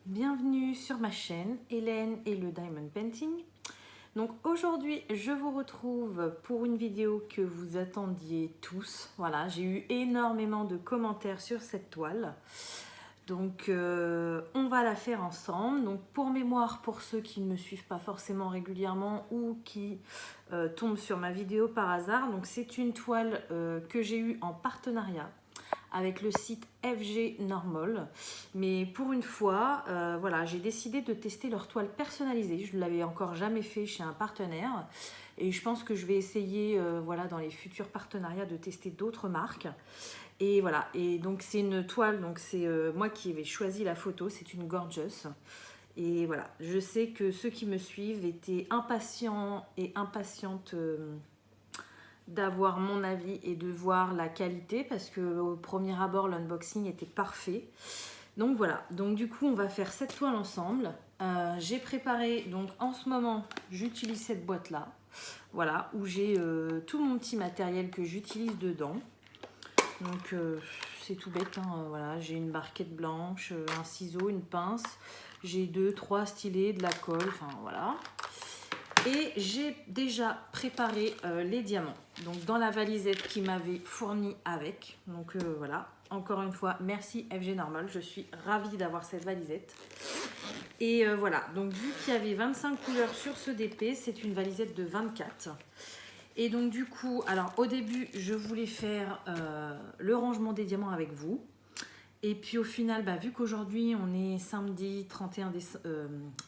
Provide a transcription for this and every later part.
bienvenue sur ma chaîne Hélène et le Diamond Painting. Donc aujourd'hui je vous retrouve pour une vidéo que vous attendiez tous. Voilà, j'ai eu énormément de commentaires sur cette toile. Donc on va la faire ensemble. Donc pour mémoire, pour ceux qui ne me suivent pas forcément régulièrement ou qui tombent sur ma vidéo par hasard, donc c'est une toile que j'ai eue en partenariat avec le site FG Normal. Mais pour une fois, voilà, j'ai décidé de tester leur toile personnalisée. Je ne l'avais encore jamais fait chez un partenaire. Et je pense que je vais essayer, voilà, dans les futurs partenariats, de tester d'autres marques. Et voilà, et donc c'est une toile, donc c'est moi qui avais choisi la photo, c'est une Gorgeous. Et voilà, je sais que ceux qui me suivent étaient impatients et impatientes d'avoir mon avis et de voir la qualité, parce que au premier abord l'unboxing était parfait. Donc voilà, donc du coup on va faire cette toile ensemble. J'ai préparé, donc en ce moment j'utilise cette boîte là, voilà, où j'ai tout mon petit matériel que j'utilise dedans. Donc c'est tout bête, hein, voilà, j'ai une barquette blanche, un ciseau, une pince, j'ai 2-3 stylets, de la colle, enfin voilà. Et j'ai déjà préparé les diamants, donc dans la valisette qui m'avait fourni avec. Donc voilà, encore une fois, merci FG Normal, je suis ravie d'avoir cette valisette. Et voilà, donc vu qu'il y avait 25 couleurs sur ce DP, c'est une valisette de 24. Et donc du coup, alors au début, je voulais faire le rangement des diamants avec vous. Et puis au final, bah, vu qu'aujourd'hui on est samedi 31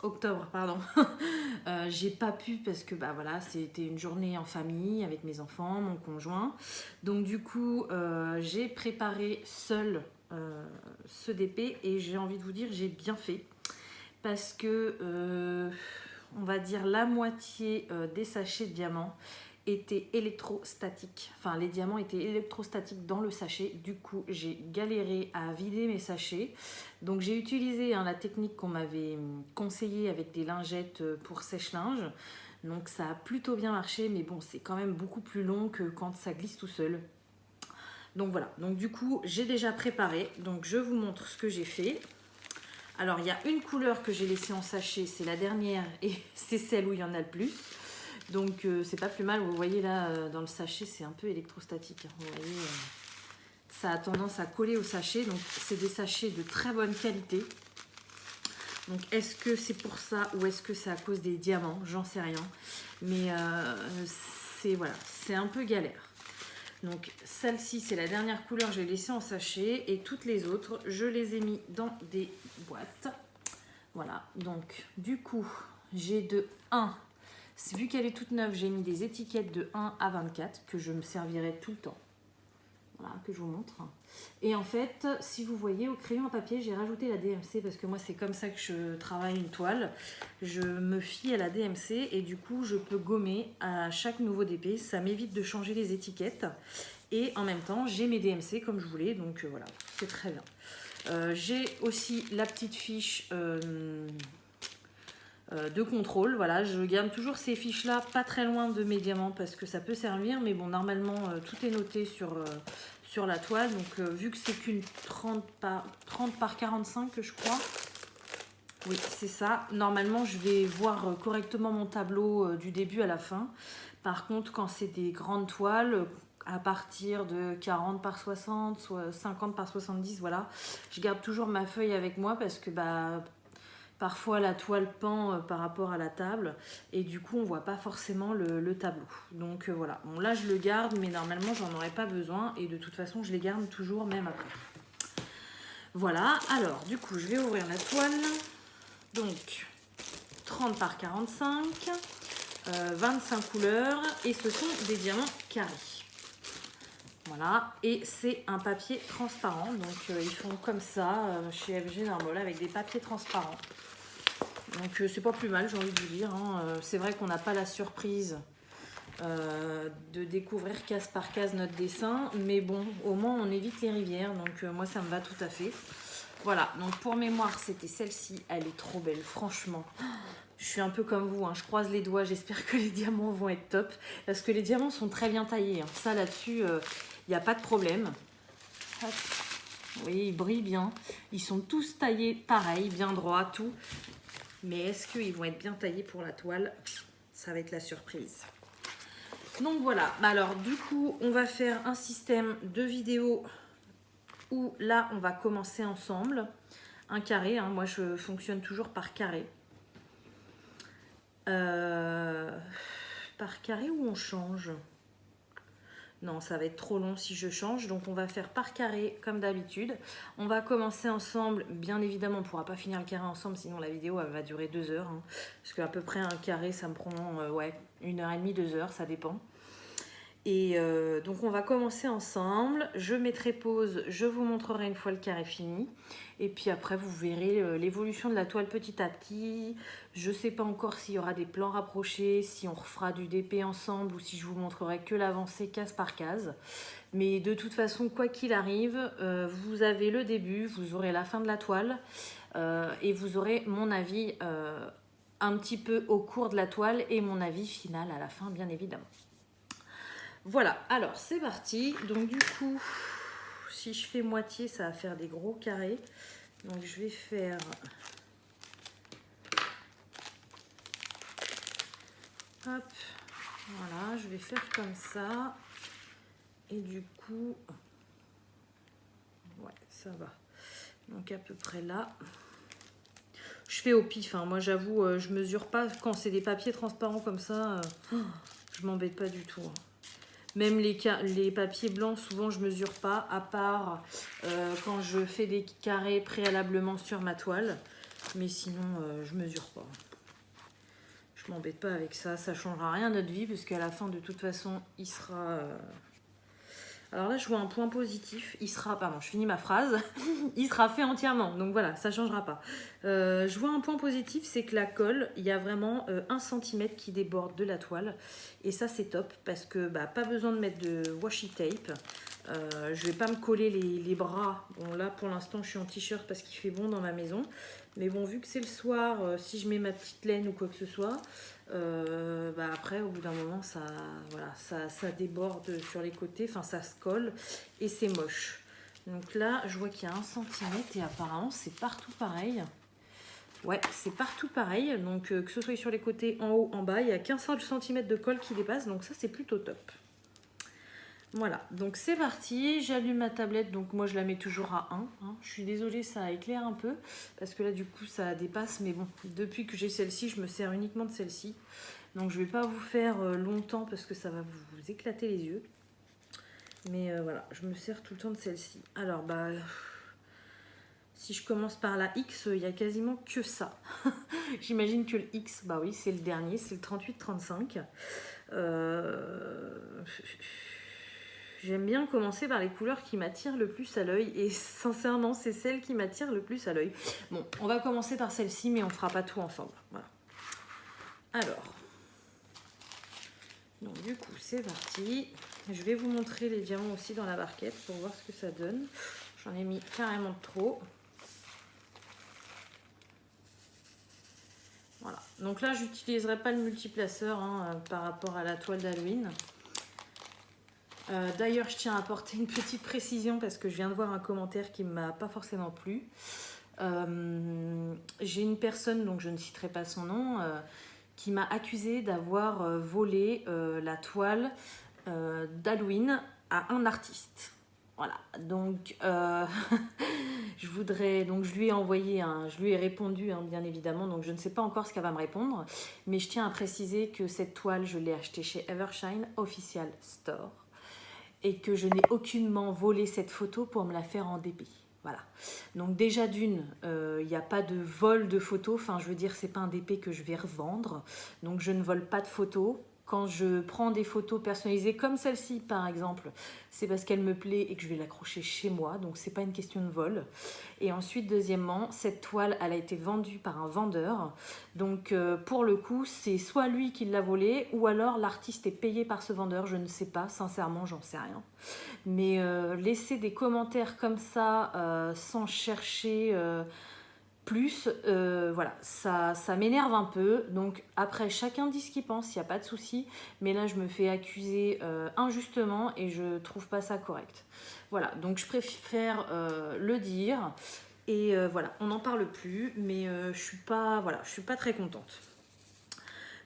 octobre, pardon, j'ai pas pu parce que bah, voilà, c'était une journée en famille avec mes enfants, mon conjoint. Donc du coup, j'ai préparé seule ce DP et j'ai envie de vous dire, j'ai bien fait. Parce que, on va dire, la moitié des sachets de diamants étaient électrostatiques. Enfin, les diamants étaient électrostatiques dans le sachet. Du coup, j'ai galéré à vider mes sachets. Donc, j'ai utilisé la technique qu'on m'avait conseillée avec des lingettes pour sèche-linge. Donc, ça a plutôt bien marché. Mais bon, c'est quand même beaucoup plus long que quand ça glisse tout seul. Donc, voilà. Donc, du coup, j'ai déjà préparé. Donc, je vous montre ce que j'ai fait. Alors, il y a une couleur que j'ai laissée en sachet. C'est la dernière et c'est celle où il y en a le plus. Donc c'est pas plus mal, vous voyez là dans le sachet c'est un peu électrostatique, vous voyez, ça a tendance à coller au sachet, donc c'est des sachets de très bonne qualité. Donc est-ce que c'est pour ça ou est-ce que c'est à cause des diamants, j'en sais rien, mais c'est voilà, c'est un peu galère. Donc celle-ci c'est la dernière couleur, je l'ai laissée en sachet et toutes les autres je les ai mis dans des boîtes. Voilà, donc du coup j'ai de 1. Vu qu'elle est toute neuve, j'ai mis des étiquettes de 1 à 24 que je me servirai tout le temps. Voilà, que je vous montre. Et en fait, si vous voyez, au crayon à papier, j'ai rajouté la DMC parce que moi, c'est comme ça que je travaille une toile. Je me fie à la DMC et du coup, je peux gommer à chaque nouveau DP. Ça m'évite de changer les étiquettes. Et en même temps, j'ai mes DMC comme je voulais. Donc voilà, c'est très bien. J'ai aussi la petite fiche... de contrôle, voilà, je garde toujours ces fiches là pas très loin de mes diamants parce que ça peut servir, mais bon, normalement tout est noté sur la toile, donc vu que c'est qu'une 30 par 45 je crois, oui c'est ça, normalement je vais voir correctement mon tableau du début à la fin. Par contre quand c'est des grandes toiles à partir de 40 par 60, soit 50 par 70, voilà, je garde toujours ma feuille avec moi parce que bah parfois la toile pend par rapport à la table et du coup on voit pas forcément le tableau. Donc voilà, bon là je le garde mais normalement j'en aurais pas besoin et de toute façon je les garde toujours même après. Voilà, alors du coup je vais ouvrir la toile. Donc 30 par 45, 25 couleurs et ce sont des diamants carrés. Voilà, et c'est un papier transparent, donc ils font comme ça chez FG Normal avec des papiers transparents. Donc c'est pas plus mal, j'ai envie de vous dire, hein. C'est vrai qu'on n'a pas la surprise de découvrir case par case notre dessin, mais bon, au moins on évite les rivières, donc moi ça me va tout à fait. Voilà, donc pour mémoire c'était celle-ci, elle est trop belle, franchement. Je suis un peu comme vous, hein, je croise les doigts, j'espère que les diamants vont être top, parce que les diamants sont très bien taillés, hein. Ça là-dessus, il n'y a pas de problème. Hop. Vous voyez, ils brillent bien. Ils sont tous taillés pareil, bien droit, tout. Mais est-ce qu'ils vont être bien taillés pour la toile? Ça va être la surprise. Donc voilà, alors du coup, on va faire un système de vidéo où là, on va commencer ensemble. Un carré, hein. Moi je fonctionne toujours par carré. Par carré ou on change? Non, ça va être trop long si je change. Donc on va faire par carré comme d'habitude. On va commencer ensemble. Bien évidemment, on ne pourra pas finir le carré ensemble, sinon la vidéo elle va durer 2 heures. Hein. Parce qu'à peu près un carré, ça me prend ouais, 1h30, 2 heures, ça dépend. Et donc on va commencer ensemble, je mettrai pause, je vous montrerai une fois le carré fini. Et puis après vous verrez l'évolution de la toile petit à petit. Je ne sais pas encore s'il y aura des plans rapprochés, si on refera du DP ensemble ou si je vous montrerai que l'avancée case par case. Mais de toute façon, quoi qu'il arrive, vous avez le début, vous aurez la fin de la toile et vous aurez mon avis un petit peu au cours de la toile et mon avis final à la fin bien évidemment. Voilà, alors c'est parti. Donc du coup, si je fais moitié, ça va faire des gros carrés. Donc je vais faire... Hop, voilà, je vais faire comme ça. Et du coup... Ouais, ça va. Donc à peu près là. Je fais au pif, hein. Moi j'avoue, je mesure pas. Quand c'est des papiers transparents comme ça, je m'embête pas du tout. Hein. Même les papiers blancs, souvent je mesure pas, à part quand je fais des carrés préalablement sur ma toile. Mais sinon, je mesure pas. Je m'embête pas avec ça, ça changera rien à notre vie, parce qu'à la fin, de toute façon, il sera... Alors là, je vois un point positif. Il sera, pardon, je finis ma phrase. Il sera fait entièrement. Donc voilà, ça ne changera pas. Je vois un point positif, c'est que la colle, il y a vraiment 1 cm qui déborde de la toile. Et ça, c'est top parce que pas besoin de mettre de washi tape. Je vais pas me coller les bras. Bon, là, pour l'instant, je suis en t-shirt parce qu'il fait bon dans ma maison. Mais bon, vu que c'est le soir, si je mets ma petite laine ou quoi que ce soit, après, au bout d'un moment, ça, voilà, ça déborde sur les côtés. Enfin, ça se colle et c'est moche. Donc là, je vois qu'il y a 1 cm et apparemment, c'est partout pareil. Ouais, c'est partout pareil. Donc, que ce soit sur les côtés, en haut, en bas, il y a 15 cm de colle qui dépasse. Donc ça, c'est plutôt top. Voilà, donc c'est parti, j'allume ma tablette, donc moi je la mets toujours à 1. Hein. Je suis désolée, ça éclaire un peu, parce que là du coup ça dépasse, mais bon, depuis que j'ai celle-ci, je me sers uniquement de celle-ci. Donc je ne vais pas vous faire longtemps, parce que ça va vous éclater les yeux. Mais voilà, je me sers tout le temps de celle-ci. Alors si je commence par la X, il n'y a quasiment que ça. J'imagine que le X, bah oui, c'est le dernier, c'est le 38-35. J'aime bien commencer par les couleurs qui m'attirent le plus à l'œil et sincèrement c'est celle qui m'attire le plus à l'œil. Bon, on va commencer par celle-ci mais on fera pas tout ensemble. Voilà. Alors, donc du coup c'est parti. Je vais vous montrer les diamants aussi dans la barquette pour voir ce que ça donne. J'en ai mis carrément trop. Voilà, donc là j'utiliserai pas le multiplaceur par rapport à la toile d'Halloween. D'ailleurs, je tiens à apporter une petite précision parce que je viens de voir un commentaire qui ne m'a pas forcément plu. J'ai une personne, donc je ne citerai pas son nom, qui m'a accusé d'avoir volé la toile d'Halloween à un artiste. Voilà, donc je lui ai envoyé, je lui ai répondu bien évidemment, donc je ne sais pas encore ce qu'elle va me répondre, mais je tiens à préciser que cette toile, je l'ai achetée chez Evershine Official Store. Et que je n'ai aucunement volé cette photo pour me la faire en DP. Voilà. Donc déjà d'une, il n'y a pas de vol de photos. Enfin, je veux dire, c'est pas un DP que je vais revendre. Donc je ne vole pas de photos. Quand je prends des photos personnalisées comme celle-ci par exemple, c'est parce qu'elle me plaît et que je vais l'accrocher chez moi. Donc c'est pas une question de vol. Et ensuite, deuxièmement, cette toile, elle a été vendue par un vendeur. Donc pour le coup, c'est soit lui qui l'a volée ou alors l'artiste est payé par ce vendeur. Je ne sais pas, sincèrement, j'en sais rien. Mais laisser des commentaires comme ça sans chercher plus, voilà, ça m'énerve un peu. Donc après, chacun dit ce qu'il pense, il n'y a pas de souci. Mais là, je me fais accuser injustement et je trouve pas ça correct. Voilà, donc je préfère le dire. Et voilà, on n'en parle plus, mais je suis pas très contente.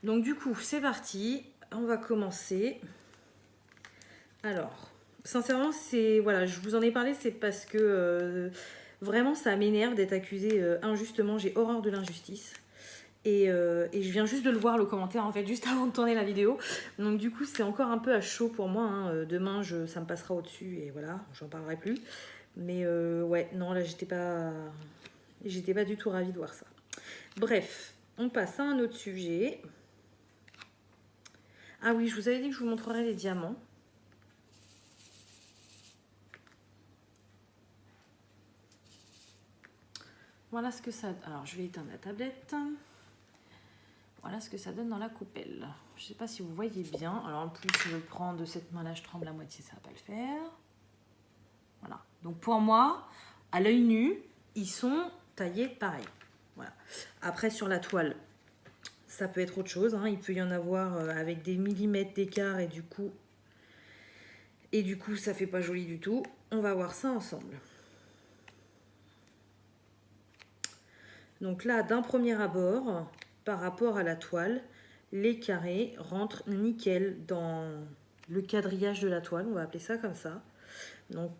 Donc du coup, c'est parti. On va commencer. Alors, sincèrement, voilà, je vous en ai parlé, c'est parce que vraiment, ça m'énerve d'être accusée injustement. J'ai horreur de l'injustice. Et je viens juste de le voir, le commentaire, en fait, juste avant de tourner la vidéo. Donc du coup, c'est encore un peu à chaud pour moi, hein. Demain, ça me passera au-dessus et voilà, j'en parlerai plus. Mais ouais, non, là, j'étais pas du tout ravie de voir ça. Bref, on passe à un autre sujet. Ah oui, je vous avais dit que je vous montrerais les diamants. Voilà ce que ça... Alors, je vais éteindre la tablette. Voilà ce que ça donne dans la coupelle. Je ne sais pas si vous voyez bien. Alors, en plus, je le prends de cette main-là, je tremble à moitié, ça ne va pas le faire. Voilà. Donc, pour moi, à l'œil nu, ils sont taillés pareil. Voilà. Après, sur la toile, ça peut être autre chose. Hein. Il peut y en avoir avec des millimètres d'écart et du coup, ça fait pas joli du tout. On va voir ça ensemble. Donc là, d'un premier abord, par rapport à la toile, les carrés rentrent nickel dans le quadrillage de la toile, on va appeler ça comme ça. Donc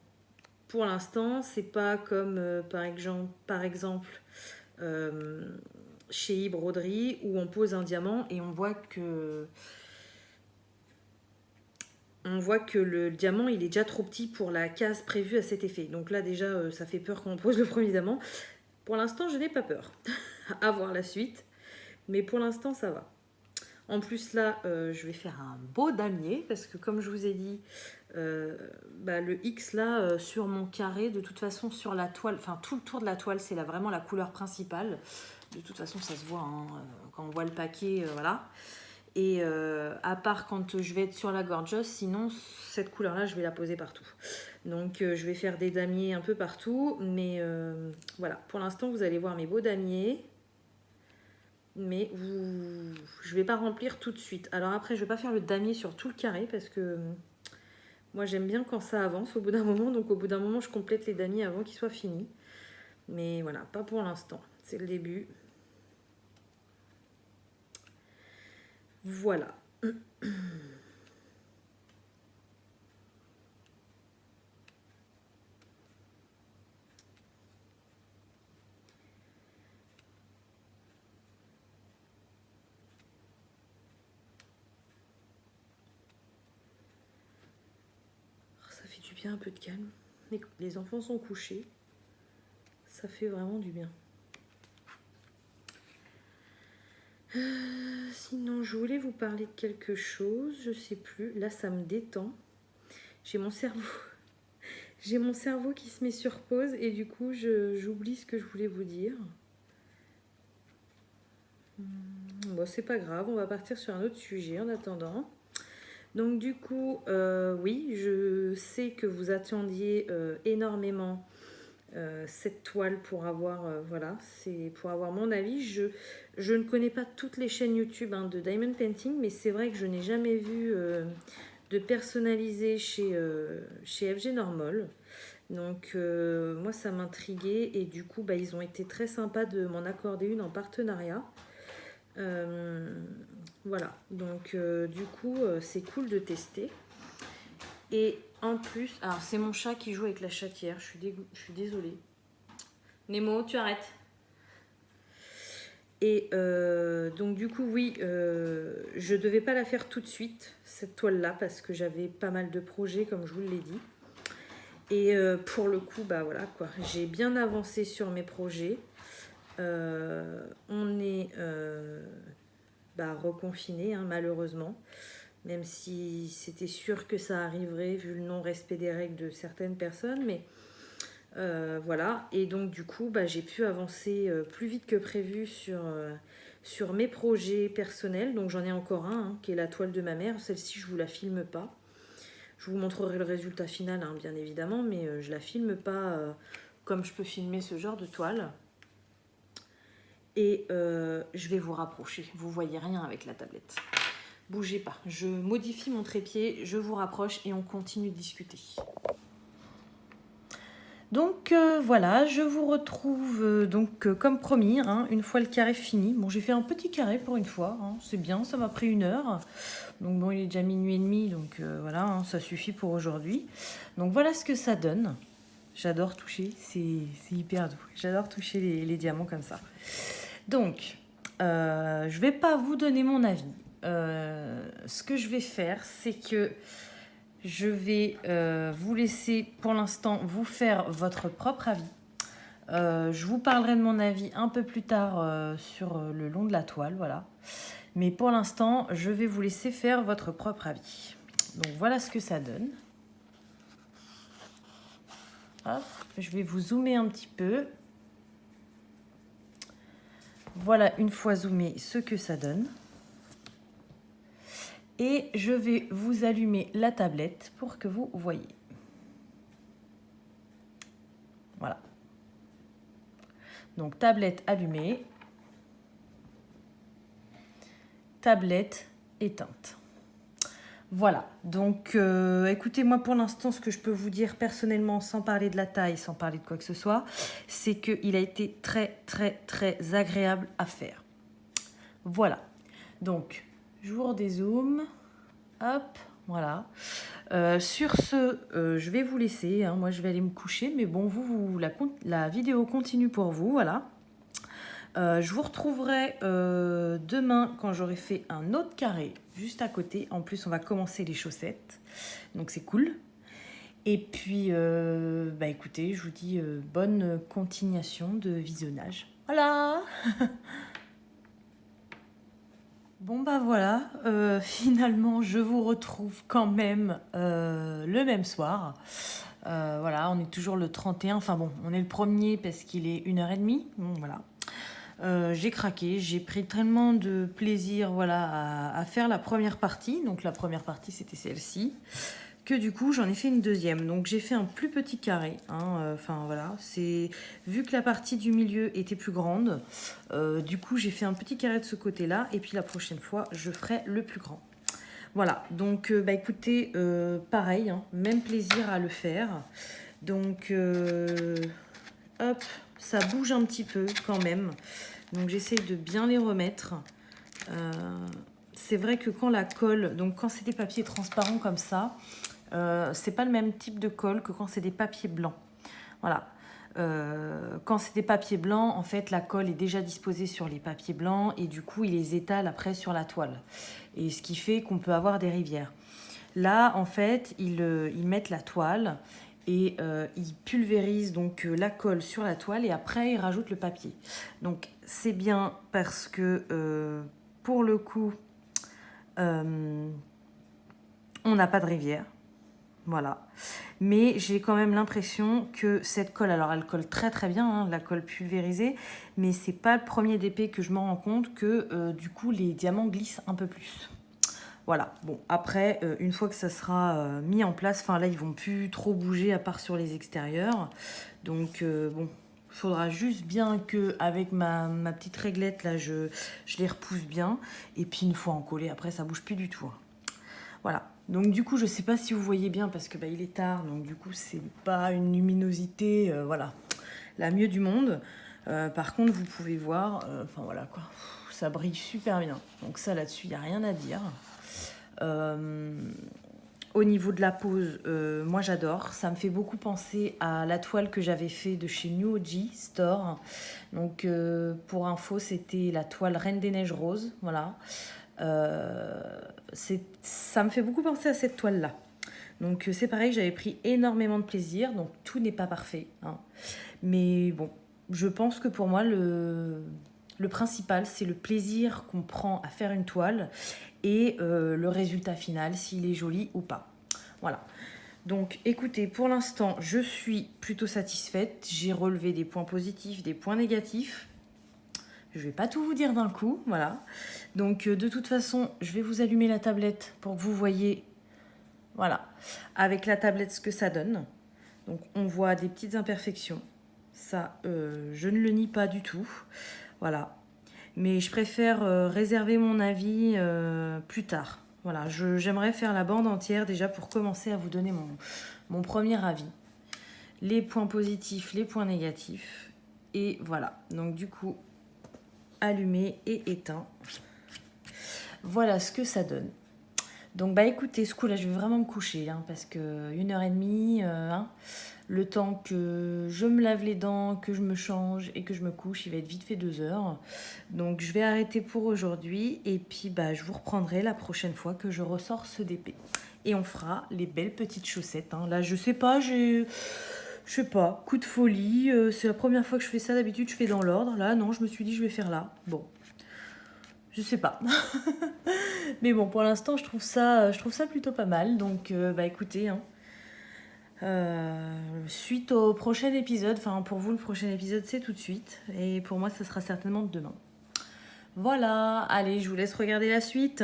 pour l'instant, c'est pas comme par exemple chez Yves Broderie où on pose un diamant et on voit que le diamant il est déjà trop petit pour la case prévue à cet effet. Donc là déjà ça fait peur quand on pose le premier diamant. Pour l'instant je n'ai pas peur. À voir la suite. Mais pour l'instant ça va. En plus là je vais faire un beau damier parce que comme je vous ai dit le X là sur mon carré, de toute façon sur la toile, enfin tout le tour de la toile c'est là vraiment la couleur principale. De toute façon ça se voit hein, quand on voit le paquet, voilà. Et à part quand je vais être sur la gorgeous, sinon cette couleur là je vais la poser partout. Donc je vais faire des damiers un peu partout, mais voilà, pour l'instant vous allez voir mes beaux damiers. Mais je vais pas remplir tout de suite. Alors après je vais pas faire le damier sur tout le carré parce que moi j'aime bien quand ça avance au bout d'un moment. Donc au bout d'un moment je complète les damiers avant qu'ils soient finis. Mais voilà, pas pour l'instant, c'est le début. Voilà. Ça fait du bien un peu de calme. Les enfants sont couchés. Ça fait vraiment du bien. Sinon, je voulais vous parler de quelque chose. Je sais plus. Là, ça me détend. J'ai mon cerveau. J'ai mon cerveau qui se met sur pause et du coup, j'oublie ce que je voulais vous dire. Bon, c'est pas grave. On va partir sur un autre sujet en attendant. Donc du coup, oui, je sais que vous attendiez énormément cette toile pour avoir, voilà, c'est pour avoir mon avis. Je ne connais pas toutes les chaînes YouTube hein, de Diamond Painting, mais c'est vrai que je n'ai jamais vu de personnalisé chez FG Normal. Donc moi ça m'intriguait et du coup ils ont été très sympas de m'en accorder une en partenariat. Voilà, donc du coup c'est cool de tester. Et en plus, alors c'est mon chat qui joue avec la chatière, je suis désolée. Nemo, tu arrêtes. Et donc du coup oui, je devais pas la faire tout de suite, cette toile là, parce que j'avais pas mal de projets comme je vous l'ai dit. Et pour le coup, voilà quoi, j'ai bien avancé sur mes projets. On est reconfiné hein, malheureusement, même si c'était sûr que ça arriverait vu le non-respect des règles de certaines personnes, mais voilà. Et donc du coup j'ai pu avancer plus vite que prévu sur mes projets personnels. Donc j'en ai encore un hein, qui est la toile de ma mère. Celle-ci je vous la filme pas, je vous montrerai le résultat final hein, bien évidemment, mais je la filme pas comme je peux filmer ce genre de toile. Et je vais vous rapprocher. Vous voyez rien avec la tablette. Bougez pas. Je modifie mon trépied, je vous rapproche et on continue de discuter. Donc voilà, je vous retrouve comme promis, hein, une fois le carré fini. Bon, j'ai fait un petit carré pour une fois, hein, c'est bien, ça m'a pris 1 heure. Donc bon, il est déjà minuit et demi, donc voilà, hein, ça suffit pour aujourd'hui. Donc voilà ce que ça donne. J'adore toucher, c'est hyper doux. J'adore toucher les diamants comme ça. Donc, je vais pas vous donner mon avis. Ce que je vais faire, c'est que je vais vous laisser pour l'instant vous faire votre propre avis. Je vous parlerai de mon avis un peu plus tard sur le long de la toile, voilà. Mais pour l'instant, je vais vous laisser faire votre propre avis. Donc voilà ce que ça donne. Hop, je vais vous zoomer un petit peu. Voilà, une fois zoomé, ce que ça donne. Et je vais vous allumer la tablette pour que vous voyez. Voilà. Donc, tablette allumée. Tablette éteinte. Voilà. Donc, écoutez, moi, pour l'instant, ce que je peux vous dire personnellement, sans parler de la taille, sans parler de quoi que ce soit, c'est qu'il a été très, très, très agréable à faire. Voilà. Donc, je vous redézoome. Hop, voilà. Sur ce, je vais vous laisser. Hein, moi, je vais aller me coucher. Mais bon, la vidéo continue pour vous. Voilà. Je vous retrouverai demain quand j'aurai fait un autre carré juste à côté. En plus, on va commencer les chaussettes. Donc, c'est cool. Et puis, écoutez, je vous dis bonne continuation de visionnage. Voilà. Bon bah voilà, finalement je vous retrouve quand même le même soir. Voilà, on est toujours le 31, enfin bon, on est le premier parce qu'il est 1h30, bon voilà. J'ai craqué, j'ai pris tellement de plaisir voilà, à faire la première partie, donc la première partie c'était celle-ci, que du coup j'en ai fait une deuxième. Donc j'ai fait un plus petit carré, hein, voilà, c'est vu que la partie du milieu était plus grande, du coup j'ai fait un petit carré de ce côté-là et puis la prochaine fois je ferai le plus grand. Voilà, donc écoutez, pareil, hein, même plaisir à le faire. Donc hop, ça bouge un petit peu quand même. Donc j'essaie de bien les remettre. C'est vrai que quand la colle, donc quand c'est des papiers transparents comme ça, c'est pas le même type de colle que quand c'est des papiers blancs. Voilà. Quand c'est des papiers blancs, en fait, la colle est déjà disposée sur les papiers blancs et du coup, ils les étalent après sur la toile. Et ce qui fait qu'on peut avoir des rivières. Là, en fait, ils mettent la toile et ils pulvérisent donc la colle sur la toile et après, ils rajoutent le papier. Donc, c'est bien parce que pour le coup, on n'a pas de rivière. Voilà. Mais j'ai quand même l'impression que cette colle, alors elle colle très très bien, hein, la colle pulvérisée, mais c'est pas le premier DP que je m'en rends compte que du coup les diamants glissent un peu plus. Voilà, bon, après, une fois que ça sera mis en place, enfin là ils vont plus trop bouger à part sur les extérieurs. Donc bon, il faudra juste bien que avec ma petite réglette là, je les repousse bien. Et puis une fois encollé, après ça bouge plus du tout. Hein. Voilà. Donc du coup, je sais pas si vous voyez bien parce que il est tard, donc du coup, c'est pas une luminosité, voilà, la mieux du monde. Par contre, vous pouvez voir, enfin voilà quoi, ça brille super bien. Donc ça là-dessus, il n'y a rien à dire. Au niveau de la pose, moi j'adore. Ça me fait beaucoup penser à la toile que j'avais fait de chez New OG Store. Donc pour info, c'était la toile Reine des Neiges Rose, voilà. Ça me fait beaucoup penser à cette toile là, donc c'est pareil, j'avais pris énormément de plaisir, donc tout n'est pas parfait, hein. Mais bon, je pense que pour moi le principal c'est le plaisir qu'on prend à faire une toile et le résultat final, s'il est joli ou pas. Voilà. Donc écoutez, pour l'instant je suis plutôt satisfaite, j'ai relevé des points positifs, des points négatifs. Je ne vais pas tout vous dire d'un coup, voilà. Donc de toute façon, je vais vous allumer la tablette pour que vous voyez, voilà, avec la tablette ce que ça donne. Donc on voit des petites imperfections. Ça, je ne le nie pas du tout. Voilà. Mais je préfère réserver mon avis plus tard. Voilà, j'aimerais faire la bande entière déjà pour commencer à vous donner mon premier avis. Les points positifs, les points négatifs. Et voilà, donc du coup, allumé et éteint. Voilà ce que ça donne. Donc bah écoutez, ce coup là je vais vraiment me coucher hein, parce que 1h30, le temps que je me lave les dents, que je me change et que je me couche, il va être vite fait 2 heures. Donc je vais arrêter pour aujourd'hui et puis bah je vous reprendrai la prochaine fois que je ressors ce DP. Et on fera les belles petites chaussettes. Hein. Là je sais pas, je sais pas, coup de folie, c'est la première fois que je fais ça, d'habitude je fais dans l'ordre. Là non, je me suis dit je vais faire là. Bon, je sais pas. Mais bon, pour l'instant, je trouve ça plutôt pas mal. Donc, bah écoutez, hein, suite au prochain épisode, enfin pour vous, le prochain épisode, c'est tout de suite. Et pour moi, ça sera certainement demain. Voilà, allez, je vous laisse regarder la suite.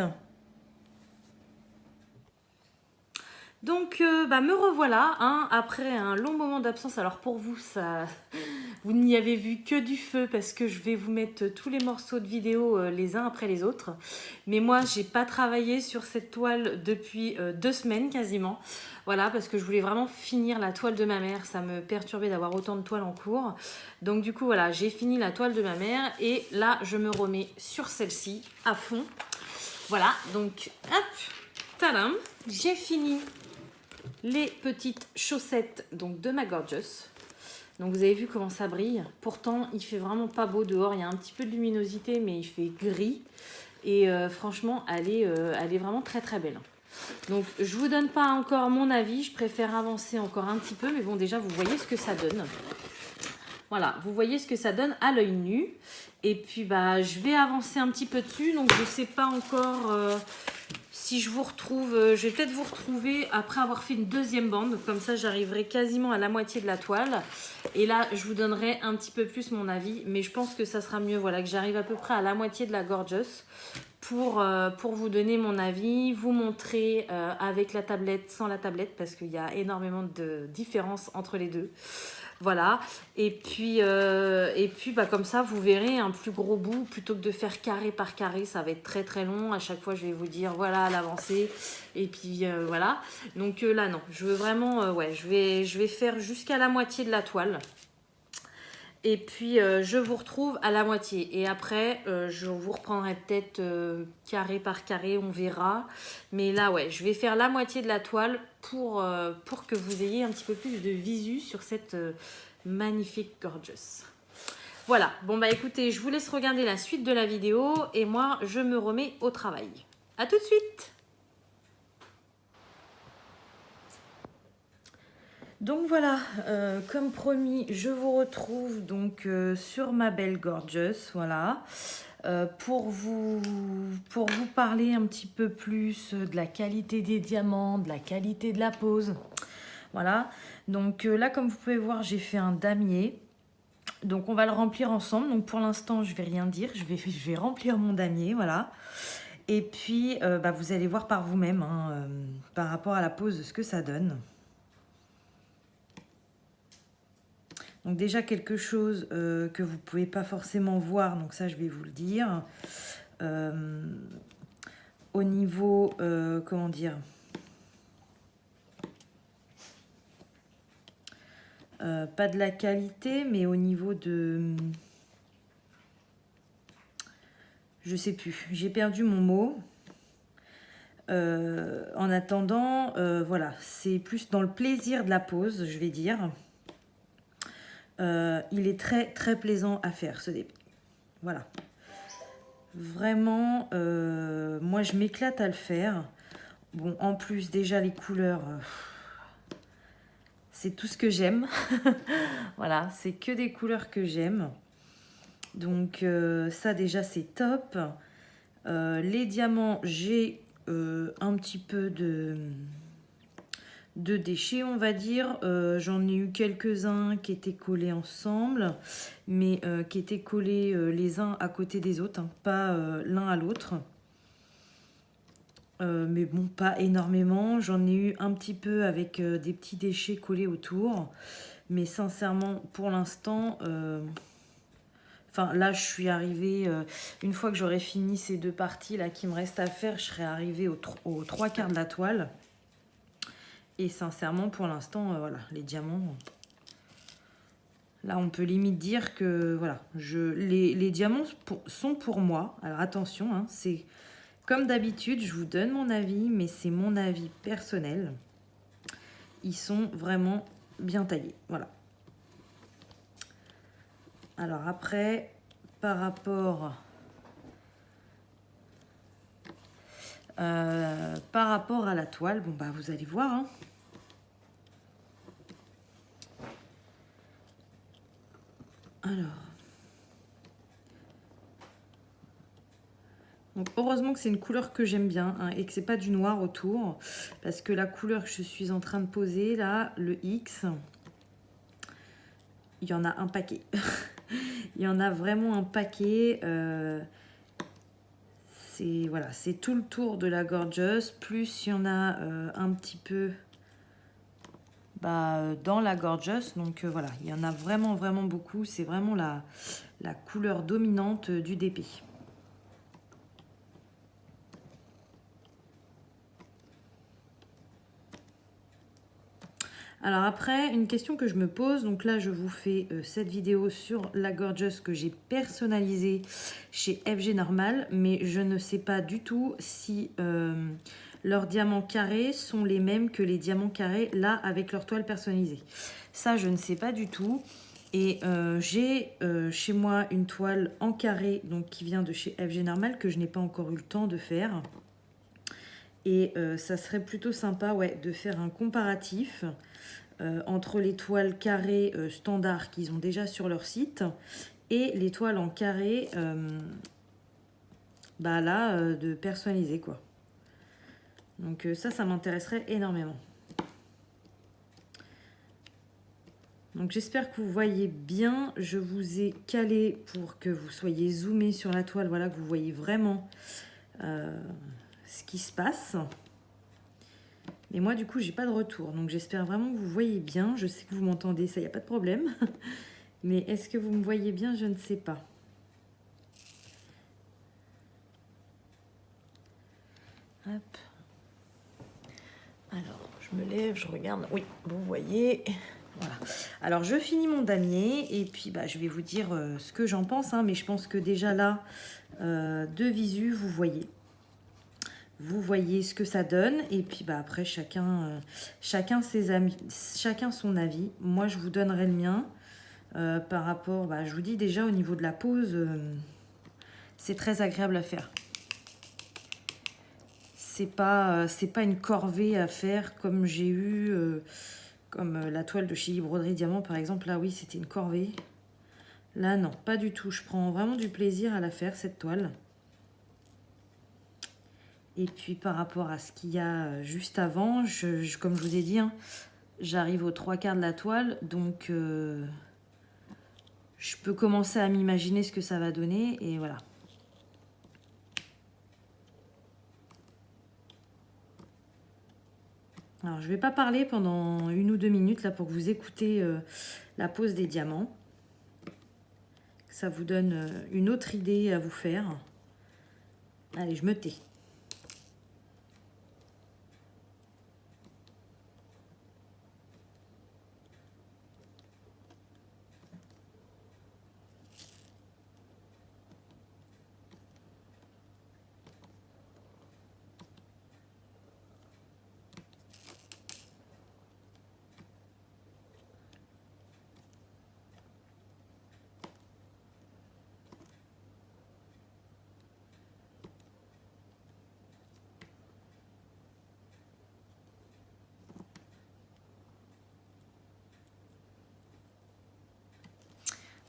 Donc, bah, me revoilà, hein, après un long moment d'absence. Alors pour vous, ça, vous n'y avez vu que du feu parce que je vais vous mettre tous les morceaux de vidéo les uns après les autres. Mais moi, j'ai pas travaillé sur cette toile depuis 2 semaines quasiment. Voilà, parce que je voulais vraiment finir la toile de ma mère. Ça me perturbait d'avoir autant de toiles en cours. Donc du coup, voilà, j'ai fini la toile de ma mère et là, je me remets sur celle-ci à fond. Voilà, donc hop, tadam, j'ai fini les petites chaussettes donc de ma Gorgeous. Donc vous avez vu comment ça brille. Pourtant, il fait vraiment pas beau dehors. Il y a un petit peu de luminosité, mais il fait gris. Et franchement, elle est vraiment très très belle. Donc je vous donne pas encore mon avis. Je préfère avancer encore un petit peu. Mais bon, déjà, vous voyez ce que ça donne. Voilà, vous voyez ce que ça donne à l'œil nu. Et puis, bah, je vais avancer un petit peu dessus. Donc je sais pas encore... si je vous retrouve, je vais peut-être vous retrouver après avoir fait une deuxième bande. Comme ça, j'arriverai quasiment à la moitié de la toile. Et là, je vous donnerai un petit peu plus mon avis. Mais je pense que ça sera mieux, voilà, que j'arrive à peu près à la moitié de la Gorgeous pour vous donner mon avis, vous montrer avec la tablette, sans la tablette, parce qu'il y a énormément de différences entre les deux. Voilà, et puis bah, comme ça, vous verrez un plus gros bout, plutôt que de faire carré par carré, ça va être très très long. À chaque fois, je vais vous dire, voilà, l'avancée, et puis voilà. Donc là, non, je veux vraiment, ouais, je vais faire jusqu'à la moitié de la toile. Et puis, je vous retrouve à la moitié. Et après, je vous reprendrai peut-être carré par carré, on verra. Mais là, ouais, je vais faire la moitié de la toile pour que vous ayez un petit peu plus de visu sur cette magnifique Gorgeous. Voilà, bon bah écoutez, je vous laisse regarder la suite de la vidéo. Et moi, je me remets au travail. À tout de suite! Donc voilà, comme promis, je vous retrouve donc sur ma belle Gorgeous, voilà, pour vous parler un petit peu plus de la qualité des diamants, de la qualité de la pose. Voilà, donc là comme vous pouvez voir, j'ai fait un damier. Donc on va le remplir ensemble. Donc pour l'instant, je vais rien dire, je vais remplir mon damier, voilà. Et puis bah, vous allez voir par vous-même, hein, par rapport à la pose, ce que ça donne. Donc déjà quelque chose que vous ne pouvez pas forcément voir, donc ça je vais vous le dire. Au niveau, comment dire, pas de la qualité, mais au niveau de... je sais plus, j'ai perdu mon mot. En attendant, voilà, c'est plus dans le plaisir de la pose, je vais dire. Il est très très plaisant à faire ce début. Voilà. Vraiment, moi je m'éclate à le faire. Bon, en plus déjà les couleurs, c'est tout ce que j'aime. Voilà, c'est que des couleurs que j'aime. Donc ça déjà c'est top. Les diamants, j'ai un petit peu de déchets, on va dire. J'en ai eu quelques-uns qui étaient collés ensemble, mais qui étaient collés les uns à côté des autres, hein, pas l'un à l'autre. Mais bon, pas énormément. J'en ai eu un petit peu avec des petits déchets collés autour. Mais sincèrement, pour l'instant, Enfin, là, je suis arrivée, une fois que j'aurai fini ces 2 parties là qui me restent à faire, je serai arrivée aux 3/4 de la toile. Et sincèrement, pour l'instant, voilà, les diamants... Là, on peut limite dire que, voilà, les diamants sont pour moi. Alors, attention, hein, c'est comme d'habitude, je vous donne mon avis, mais c'est mon avis personnel. Ils sont vraiment bien taillés, voilà. Alors après, par rapport à la toile, bon bah vous allez voir. Hein. Alors, donc heureusement que c'est une couleur que j'aime bien hein, et que c'est pas du noir autour, parce que la couleur que je suis en train de poser là, le X, il y en a un paquet. Il y en a vraiment un paquet. Voilà, c'est tout le tour de la Gorgeous, plus il y en a un petit peu dans la Gorgeous. Donc voilà, il y en a vraiment, vraiment beaucoup. C'est vraiment la couleur dominante du DP. Alors après, une question que je me pose, donc là je vous fais cette vidéo sur la Gorgeous que j'ai personnalisée chez FG Normal, mais je ne sais pas du tout si leurs diamants carrés sont les mêmes que les diamants carrés là avec leur toile personnalisée. Ça je ne sais pas du tout. Et j'ai chez moi une toile en carré donc qui vient de chez FG Normal que je n'ai pas encore eu le temps de faire. Et ça serait plutôt sympa ouais, de faire un comparatif entre les toiles carrées standards qu'ils ont déjà sur leur site et les toiles en carré de personnaliser quoi. Donc ça m'intéresserait énormément. Donc j'espère que vous voyez bien. Je vous ai calé pour que vous soyez zoomé sur la toile, voilà, que vous voyez vraiment ce qui se passe. Mais moi, du coup, j'ai pas de retour. Donc, j'espère vraiment que vous voyez bien. Je sais que vous m'entendez, ça, il n'y a pas de problème. Mais est-ce que vous me voyez bien? Je ne sais pas. Hop. Alors, je me lève, je regarde. Oui, vous voyez. Voilà. Alors, je finis mon damier. Et puis, je vais vous dire ce que j'en pense. Hein, mais je pense que déjà là, de visu, vous voyez. Vous voyez ce que ça donne et puis après chacun ses amis, chacun son avis. Moi je vous donnerai le mien par rapport, je vous dis déjà au niveau de la pose, c'est très agréable à faire. C'est pas une corvée à faire comme j'ai eu, comme la toile de chez Broderie Diamant par exemple. Là oui c'était une corvée. Là non, pas du tout. Je prends vraiment du plaisir à la faire cette toile. Et puis par rapport à ce qu'il y a juste avant, comme je vous ai dit, hein, j'arrive aux 3/4 de la toile, donc je peux commencer à m'imaginer ce que ça va donner, et voilà. Alors je ne vais pas parler pendant 1 ou 2 minutes là pour que vous écoutez la pose des diamants. Ça vous donne une autre idée à vous faire. Allez, je me tais.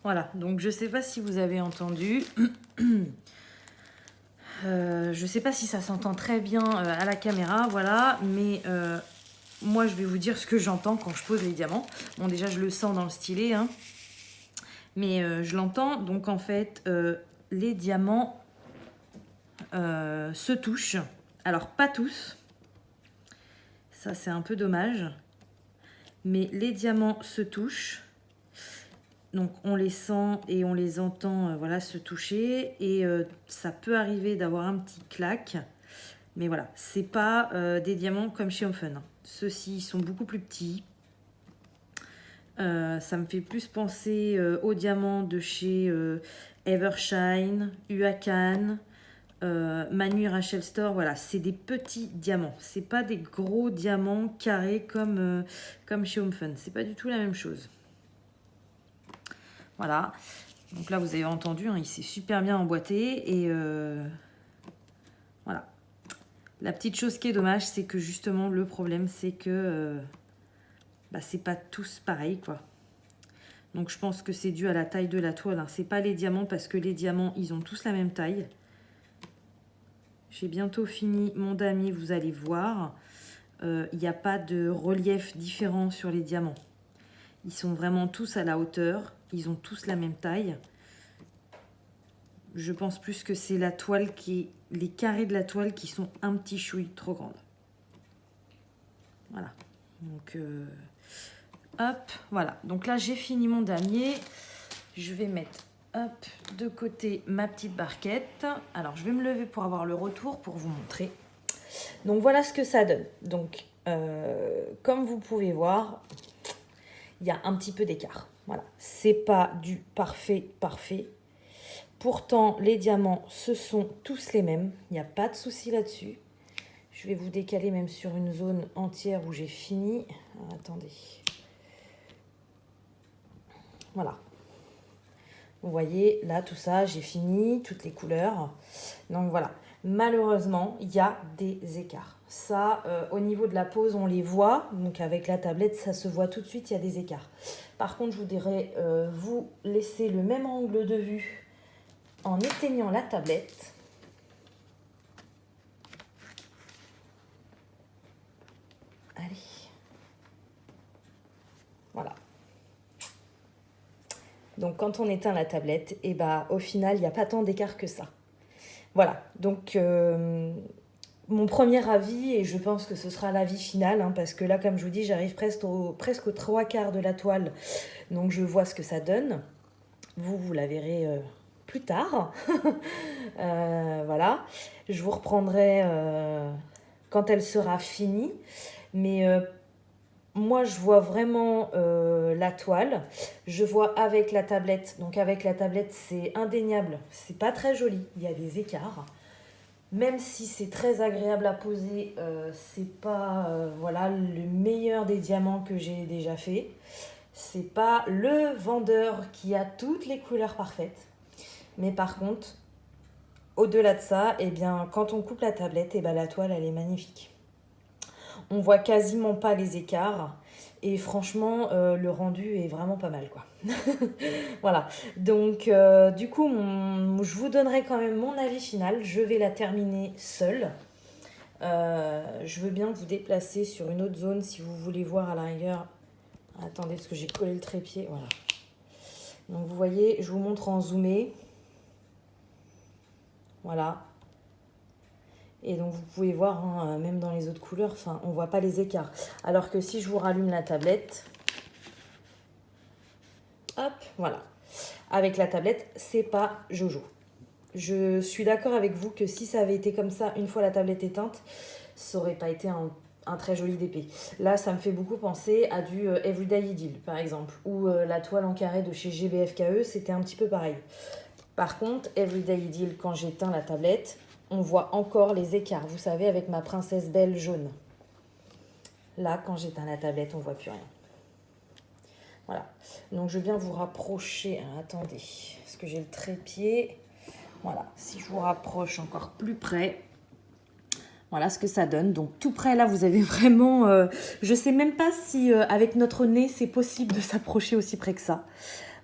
Voilà, donc je ne sais pas si vous avez entendu. Je ne sais pas si ça s'entend très bien à la caméra, voilà, mais moi je vais vous dire ce que j'entends quand je pose les diamants. Bon déjà je le sens dans le stylet, hein, mais je l'entends. Donc en fait, les diamants se touchent. Alors pas tous, ça c'est un peu dommage, mais les diamants se touchent. Donc on les sent et on les entend voilà, se toucher. Et ça peut arriver d'avoir un petit clac. Mais voilà, c'est pas des diamants comme chez Home Fun. Ceux-ci sont beaucoup plus petits. Ça me fait plus penser aux diamants de chez Evershine, Huacan, Manu Rachel Store. Voilà, c'est des petits diamants. C'est pas des gros diamants carrés comme chez Home Fun. C'est pas du tout la même chose. Voilà. Donc là, vous avez entendu, hein, il s'est super bien emboîté. Et voilà. La petite chose qui est dommage, c'est que justement, le problème, c'est que c'est pas tous pareil, quoi. Donc je pense que c'est dû à la taille de la toile. Hein. C'est pas les diamants parce que les diamants, ils ont tous la même taille. J'ai bientôt fini mon damier, vous allez voir. Il n'y a pas de relief différent sur les diamants. Ils sont vraiment tous à la hauteur. Ils ont tous la même taille. Je pense plus que c'est la toile les carrés de la toile qui sont un petit chouille trop grandes. Voilà. Donc, hop, voilà. Donc là, j'ai fini mon damier. Je vais mettre, hop, de côté ma petite barquette. Alors, je vais me lever pour avoir le retour pour vous montrer. Donc, voilà ce que ça donne. Donc, comme vous pouvez voir, il y a un petit peu d'écart. Voilà. C'est pas du parfait. Pourtant, les diamants, ce sont tous les mêmes. Il n'y a pas de souci là-dessus. Je vais vous décaler même sur une zone entière où j'ai fini. Alors, attendez. Voilà. Vous voyez, là, tout ça, j'ai fini, toutes les couleurs. Donc, voilà. Malheureusement, il y a des écarts. Ça, au niveau de la pose, on les voit. Donc, avec la tablette, ça se voit tout de suite, il y a des écarts. Par contre, je vous dirais, vous laissez le même angle de vue en éteignant la tablette. Allez. Voilà. Donc, quand on éteint la tablette, et au final, il n'y a pas tant d'écart que ça. Voilà. Donc, mon premier avis, et je pense que ce sera l'avis final, hein, parce que là, comme je vous dis, j'arrive presque aux 3/4 de la toile. Donc, je vois ce que ça donne. Vous la verrez plus tard. Voilà. Je vous reprendrai quand elle sera finie. Mais moi, je vois vraiment la toile. Je vois avec la tablette. Donc, avec la tablette, c'est indéniable. C'est pas très joli. Il y a des écarts. Même si c'est très agréable à poser, c'est pas voilà, le meilleur des diamants que j'ai déjà fait. C'est pas le vendeur qui a toutes les couleurs parfaites. Mais par contre, au-delà de ça, eh bien, quand on coupe la tablette, la toile, elle est magnifique. On voit quasiment pas les écarts. Et franchement, le rendu est vraiment pas mal, quoi. Voilà. Donc, du coup, je vous donnerai quand même mon avis final. Je vais la terminer seule. Je veux bien vous déplacer sur une autre zone si vous voulez voir à la rigueur. Attendez, parce que j'ai collé le trépied. Voilà. Donc, vous voyez, je vous montre en zoomé. Voilà. Et donc, vous pouvez voir, hein, même dans les autres couleurs, on ne voit pas les écarts. Alors que si je vous rallume la tablette, hop, voilà. Avec la tablette, c'est pas Jojo. Je suis d'accord avec vous que si ça avait été comme ça, une fois la tablette éteinte, ça aurait pas été un très joli DP. Là, ça me fait beaucoup penser à du Everyday Idyll, par exemple, ou la toile en carré de chez GBFKE, c'était un petit peu pareil. Par contre, Everyday Idyll, quand j'éteins la tablette, on voit encore les écarts, vous savez, avec ma princesse belle jaune. Là, quand j'éteins la tablette, on voit plus rien. Voilà. Donc, je vais bien vous rapprocher. Alors, attendez, parce que j'ai le trépied. Voilà, si je vous rapproche encore plus près, voilà ce que ça donne. Donc tout près là, vous avez vraiment... je ne sais même pas si avec notre nez, c'est possible de s'approcher aussi près que ça.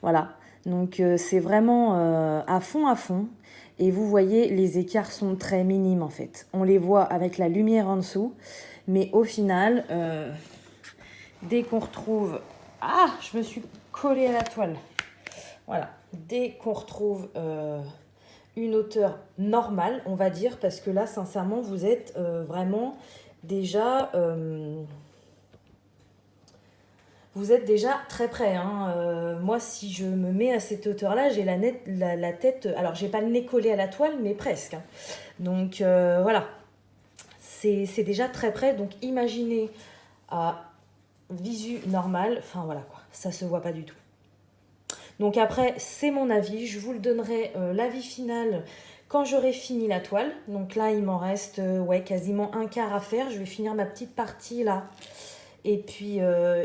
Voilà, donc c'est vraiment à fond. Et vous voyez, les écarts sont très minimes en fait. On les voit avec la lumière en dessous. Mais au final, dès qu'on retrouve... Ah, je me suis collée à la toile. Voilà, dès qu'on retrouve... une hauteur normale, on va dire, parce que là, sincèrement, vous êtes vraiment déjà... vous êtes déjà très près, hein. Moi, si je me mets à cette hauteur-là, j'ai la tête... Alors, j'ai pas le nez collé à la toile, mais presque, hein. Donc, voilà. C'est déjà très près. Donc, imaginez à visu normal. Enfin, voilà, quoi. Ça se voit pas du tout. Donc, après, c'est mon avis. Je vous le donnerai, l'avis final, quand j'aurai fini la toile. Donc là, il m'en reste ouais, quasiment un quart à faire. Je vais finir ma petite partie, là. Et puis,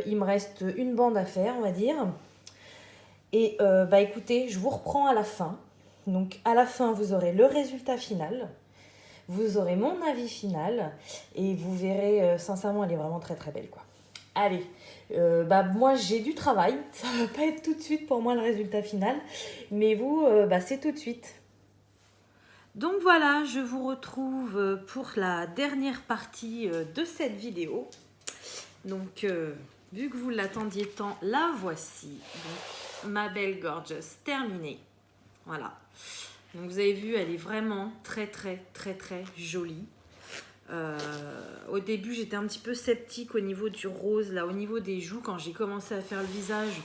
il me reste une bande à faire, on va dire. Et bah écoutez, je vous reprends à la fin. Donc à la fin, vous aurez le résultat final. Vous aurez mon avis final. Et vous verrez, sincèrement, elle est vraiment très très belle, quoi. Allez, bah moi j'ai du travail. Ça va pas être tout de suite pour moi le résultat final. Mais vous, bah c'est tout de suite. Donc voilà, je vous retrouve pour la dernière partie de cette vidéo. Donc, vu que vous l'attendiez tant, la voici. Donc, ma belle gorgeous terminée. Voilà. Donc, vous avez vu, elle est vraiment très, très, très, très jolie. Au début, j'étais un petit peu sceptique au niveau du rose, là, au niveau des joues. Quand j'ai commencé à faire le visage,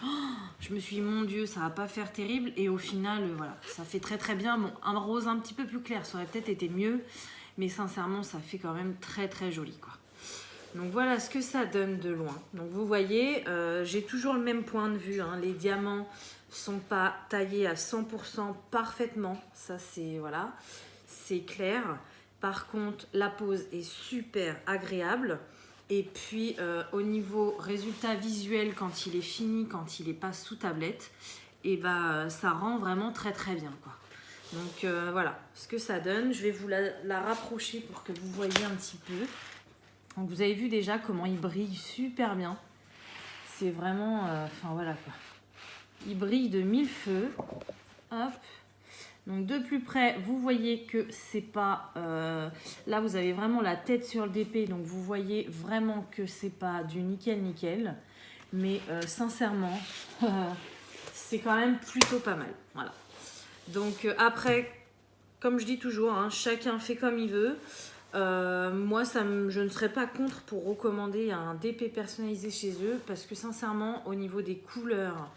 je me suis dit, mon Dieu, ça va pas faire terrible. Et au final, voilà, ça fait très, très bien. Bon, un rose un petit peu plus clair, ça aurait peut-être été mieux. Mais sincèrement, ça fait quand même très, très joli, quoi. Donc voilà ce que ça donne de loin. Donc vous voyez, j'ai toujours le même point de vue, hein. Les diamants sont pas taillés à 100% parfaitement. Ça c'est voilà, c'est clair. Par contre, la pose est super agréable. Et puis au niveau résultat visuel, quand il est fini, quand il est pas sous tablette, et bah ça rend vraiment très très bien, quoi. Donc voilà ce que ça donne. Je vais vous la rapprocher pour que vous voyez un petit peu. Donc vous avez vu déjà comment il brille super bien. C'est vraiment... Enfin voilà quoi. Il brille de mille feux. Hop. Donc de plus près, vous voyez que c'est pas... là vous avez vraiment la tête sur le DP. Donc vous voyez vraiment que c'est pas du nickel nickel. Mais sincèrement, c'est quand même plutôt pas mal. Voilà. Donc après, comme je dis toujours, hein, chacun fait comme il veut. Moi, je ne serais pas contre pour recommander un DP personnalisé chez eux parce que sincèrement, au niveau des couleurs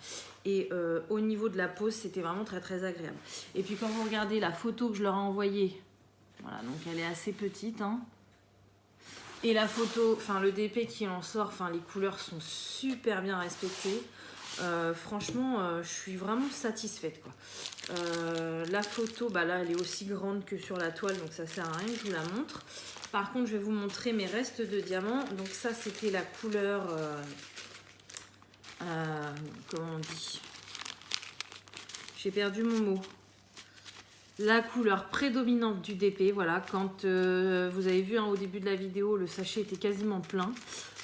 et au niveau de la pose, c'était vraiment très très agréable. Et puis quand vous regardez la photo que je leur ai envoyée, voilà, donc elle est assez petite, hein. Et la photo, enfin le DP qui en sort, enfin les couleurs sont super bien respectées. Franchement, je suis vraiment satisfaite, quoi. La photo, bah là, elle est aussi grande que sur la toile, donc ça sert à rien que je vous la montre. Par contre, je vais vous montrer mes restes de diamants. Donc ça, c'était la couleur... comment on dit? J'ai perdu mon mot. La couleur prédominante du DP, voilà. Quand vous avez vu, hein, au début de la vidéo, le sachet était quasiment plein.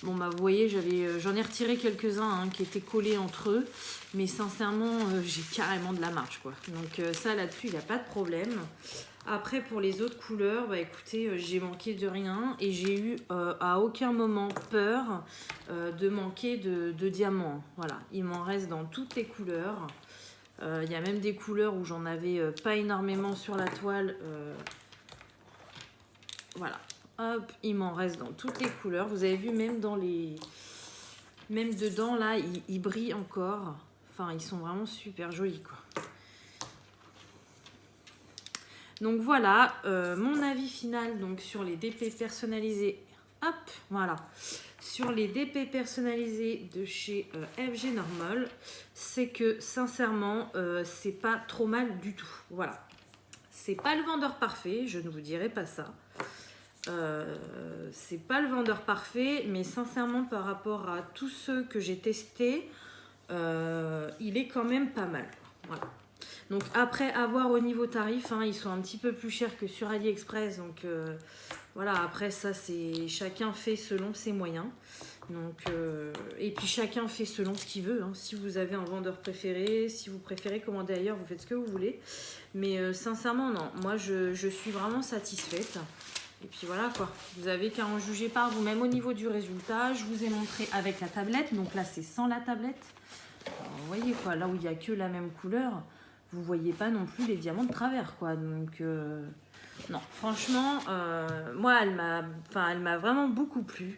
Bon bah vous voyez, j'en ai retiré quelques-uns, hein, qui étaient collés entre eux. Mais sincèrement, j'ai carrément de la marge, quoi. Donc ça là-dessus, il n'y a pas de problème. Après pour les autres couleurs, bah écoutez, j'ai manqué de rien. Et j'ai eu à aucun moment peur de manquer de diamants. Voilà, il m'en reste dans toutes les couleurs. Il y a même des couleurs où j'en avais pas énormément sur la toile. Voilà. Hop, il m'en reste dans toutes les couleurs. Vous avez vu, même dans les... Même dedans, là, ils brillent encore. Enfin, ils sont vraiment super jolis, quoi. Donc voilà, mon avis final donc, sur les DP personnalisés. Hop, voilà. Sur les DP personnalisés de chez FG Normal, c'est que, sincèrement, c'est pas trop mal du tout. Voilà. C'est pas le vendeur parfait, je ne vous dirai pas ça. C'est pas le vendeur parfait, mais sincèrement par rapport à tous ceux que j'ai testés, il est quand même pas mal. Voilà. Donc après, à voir au niveau tarif, hein, ils sont un petit peu plus chers que sur AliExpress. Donc voilà, après ça, c'est chacun fait selon ses moyens. Donc, et puis chacun fait selon ce qu'il veut, hein. Si vous avez un vendeur préféré, si vous préférez commander ailleurs, vous faites ce que vous voulez. Mais sincèrement, non, moi je suis vraiment satisfaite. Et puis voilà quoi, vous avez qu'à en juger par vous-même au niveau du résultat. Je vous ai montré avec la tablette, donc là c'est sans la tablette. Alors, vous voyez quoi, là où il n'y a que la même couleur, vous voyez pas non plus les diamants de travers quoi. Donc non, franchement, moi elle m'a vraiment beaucoup plu.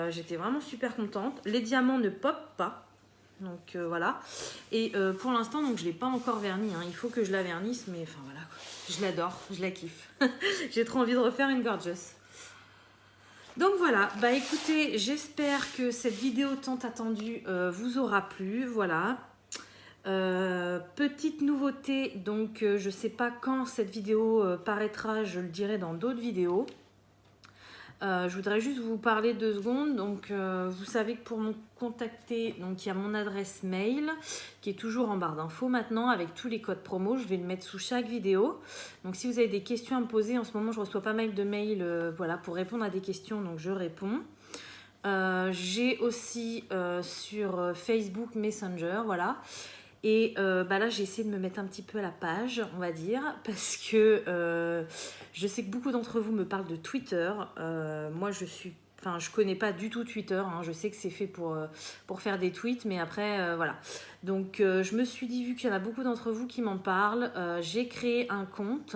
J'étais vraiment super contente. Les diamants ne popent pas. Donc voilà. Et pour l'instant, donc je ne l'ai pas encore verni. Hein. Il faut que je la vernisse, mais enfin voilà. Quoi. Je l'adore, je la kiffe. J'ai trop envie de refaire une gorgeous. Donc voilà, bah écoutez, j'espère que cette vidéo tant attendue vous aura plu. Voilà. Petite nouveauté, donc je sais pas quand cette vidéo paraîtra, je le dirai dans d'autres vidéos. Je voudrais juste vous parler 2 secondes. Donc, vous savez que pour me contacter, donc il y a mon adresse mail qui est toujours en barre d'infos maintenant avec tous les codes promo. Je vais le mettre sous chaque vidéo. Donc, si vous avez des questions à me poser, en ce moment, je reçois pas mal de mails voilà, pour répondre à des questions. Donc, je réponds. J'ai aussi sur Facebook Messenger, voilà. Et bah là, j'ai essayé de me mettre un petit peu à la page, on va dire, parce que je sais que beaucoup d'entre vous me parlent de Twitter. Moi, je connais pas du tout Twitter. Hein. Je sais que c'est fait pour faire des tweets, mais après, voilà. Donc, je me suis dit, vu qu'il y en a beaucoup d'entre vous qui m'en parlent, j'ai créé un compte.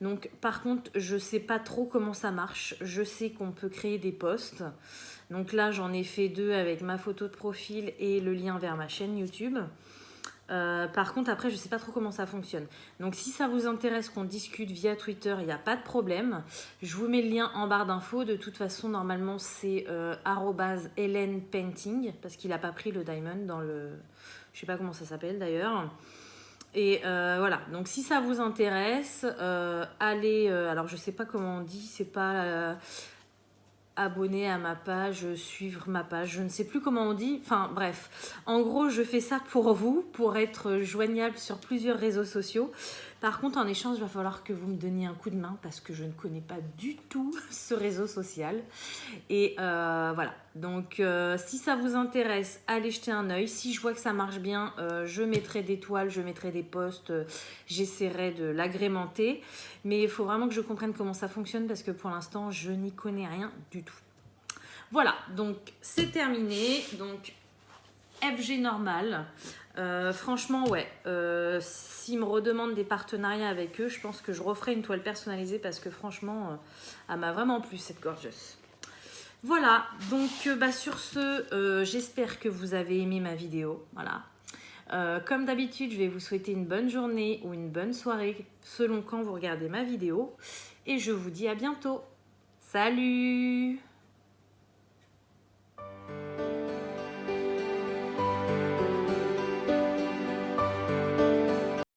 Donc, par contre, je sais pas trop comment ça marche. Je sais qu'on peut créer des posts. Donc là, j'en ai fait 2 avec ma photo de profil et le lien vers ma chaîne YouTube. Par contre, après, je ne sais pas trop comment ça fonctionne. Donc, si ça vous intéresse qu'on discute via Twitter, il n'y a pas de problème. Je vous mets le lien en barre d'infos. De toute façon, normalement, c'est @HelènePainting parce qu'il n'a pas pris le diamond dans le... Je ne sais pas comment ça s'appelle d'ailleurs. Et voilà, donc si ça vous intéresse, allez... alors, je ne sais pas comment on dit, c'est pas... abonner à ma page, suivre ma page, je ne sais plus comment on dit, enfin bref, en gros je fais ça pour vous, pour être joignable sur plusieurs réseaux sociaux. Par contre en échange il va falloir que vous me donniez un coup de main parce que je ne connais pas du tout ce réseau social et voilà, donc si ça vous intéresse, allez jeter un œil. Si je vois que ça marche bien, je mettrai des toiles, je mettrai des posts, j'essaierai de l'agrémenter. Mais il faut vraiment que je comprenne comment ça fonctionne parce que pour l'instant, je n'y connais rien du tout. Voilà, donc c'est terminé. Donc FG normal. Franchement, ouais. S'ils me redemandent des partenariats avec eux, je pense que je referai une toile personnalisée parce que franchement, elle m'a vraiment plu cette gorgeous. Voilà, donc bah, sur ce, j'espère que vous avez aimé ma vidéo. Voilà. Comme d'habitude, je vais vous souhaiter une bonne journée ou une bonne soirée selon quand vous regardez ma vidéo. Et je vous dis à bientôt. Salut!